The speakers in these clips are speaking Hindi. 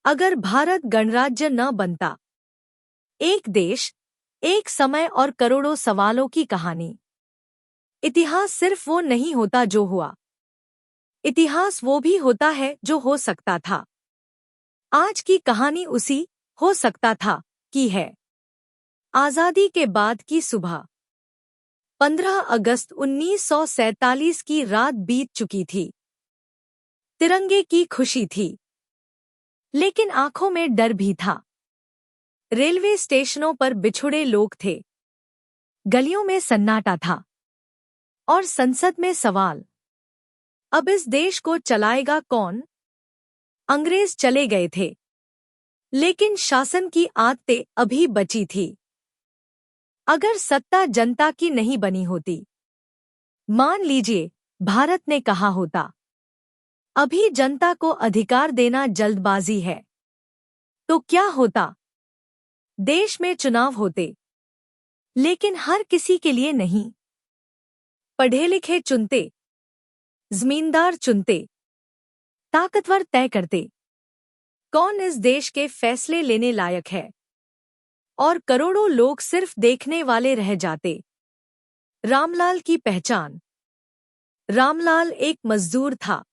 अगर भारत गणराज्य न बनता। एक देश, एक समय और करोड़ों सवालों की कहानी। इतिहास सिर्फ वो नहीं होता जो हुआ, इतिहास वो भी होता है जो हो सकता था। आज की कहानी उसी हो सकता था की है। आजादी के बाद की सुबह। 15 अगस्त 1947 की रात बीत चुकी थी। तिरंगे की खुशी थी, लेकिन आंखों में डर भी था। रेलवे स्टेशनों पर बिछुड़े लोग थे, गलियों में सन्नाटा था, और संसद में सवाल, अब इस देश को चलाएगा कौन? अंग्रेज चले गए थे, लेकिन शासन की आदतें अभी बची थी। अगर सत्ता जनता की नहीं बनी होती, मान लीजिए भारत ने कहा होता, अभी जनता को अधिकार देना जल्दबाजी है, तो क्या होता? देश में चुनाव होते, लेकिन हर किसी के लिए नहीं। पढ़े लिखे चुनते, जमींदार चुनते, ताकतवर तय करते कौन इस देश के फैसले लेने लायक है, और करोड़ों लोग सिर्फ देखने वाले रह जाते। रामलाल की पहचान। रामलाल एक मजदूर था।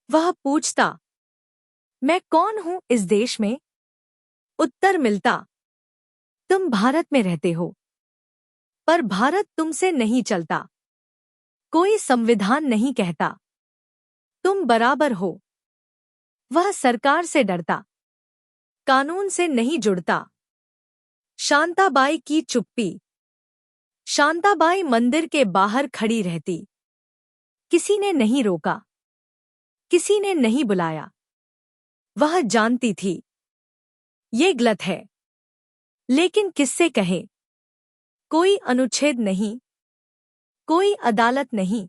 वह पूछता, मैं कौन हूं इस देश में? उत्तर मिलता, तुम भारत में रहते हो, पर भारत तुमसे नहीं चलता। कोई संविधान नहीं कहता तुम बराबर हो। वह सरकार से डरता, कानून से नहीं जुड़ता। शांताबाई की चुप्पी। शांताबाई मंदिर के बाहर खड़ी रहती। किसी ने नहीं रोका, किसी ने नहीं बुलाया। वह जानती थी, ये गलत है, लेकिन किससे कहे? कोई अनुच्छेद नहीं, कोई अदालत नहीं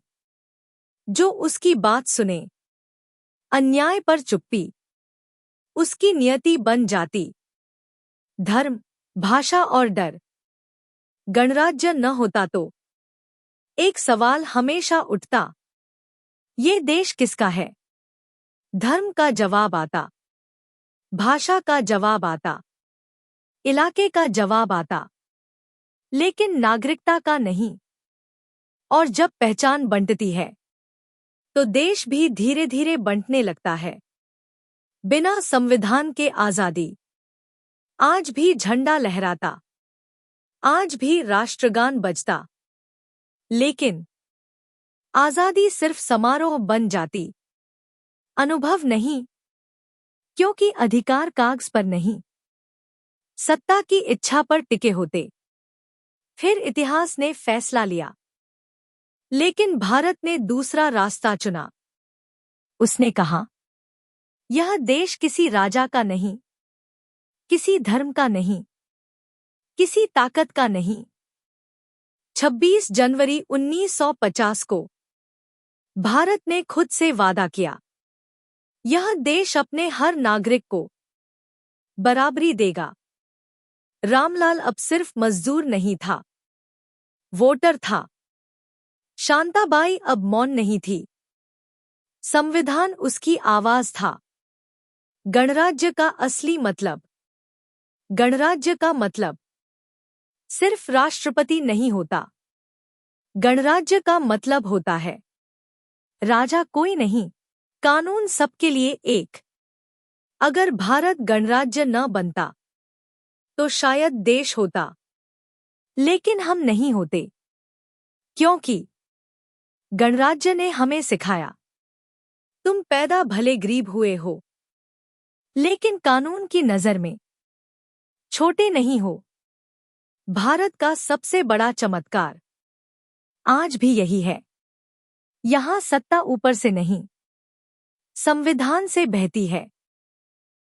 जो उसकी बात सुने। अन्याय पर चुप्पी उसकी नियति बन जाती। धर्म, भाषा और डर। गणराज्य न होता तो एक सवाल हमेशा उठता, ये देश किसका है? धर्म का जवाब आता, भाषा का जवाब आता, इलाके का जवाब आता, लेकिन नागरिकता का नहीं। और जब पहचान बंटती है, तो देश भी धीरे धीरे बंटने लगता है। बिना संविधान के आजादी। आज भी झंडा लहराता, आज भी राष्ट्रगान बजता, लेकिन आजादी सिर्फ समारोह बन जाती, अनुभव नहीं, क्योंकि अधिकार कागज पर नहीं, सत्ता की इच्छा पर टिके होते। फिर इतिहास ने फैसला लिया, लेकिन भारत ने दूसरा रास्ता चुना। उसने कहा, यह देश किसी राजा का नहीं, किसी धर्म का नहीं, किसी ताकत का नहीं। 26 जनवरी 1950 को भारत ने खुद से वादा किया, यह देश अपने हर नागरिक को बराबरी देगा। रामलाल अब सिर्फ मजदूर नहीं था, वोटर था। शांताबाई अब मौन नहीं थी, संविधान उसकी आवाज था। गणराज्य का असली मतलब। गणराज्य का मतलब सिर्फ राष्ट्रपति नहीं होता। गणराज्य का मतलब होता है, राजा कोई नहीं, कानून सबके लिए एक। अगर भारत गणराज्य न बनता, तो शायद देश होता, लेकिन हम नहीं होते, क्योंकि गणराज्य ने हमें सिखाया, तुम पैदा भले गरीब हुए हो, लेकिन कानून की नजर में छोटे नहीं हो। भारत का सबसे बड़ा चमत्कार आज भी यही है, यहां सत्ता ऊपर से नहीं, संविधान से बहती है।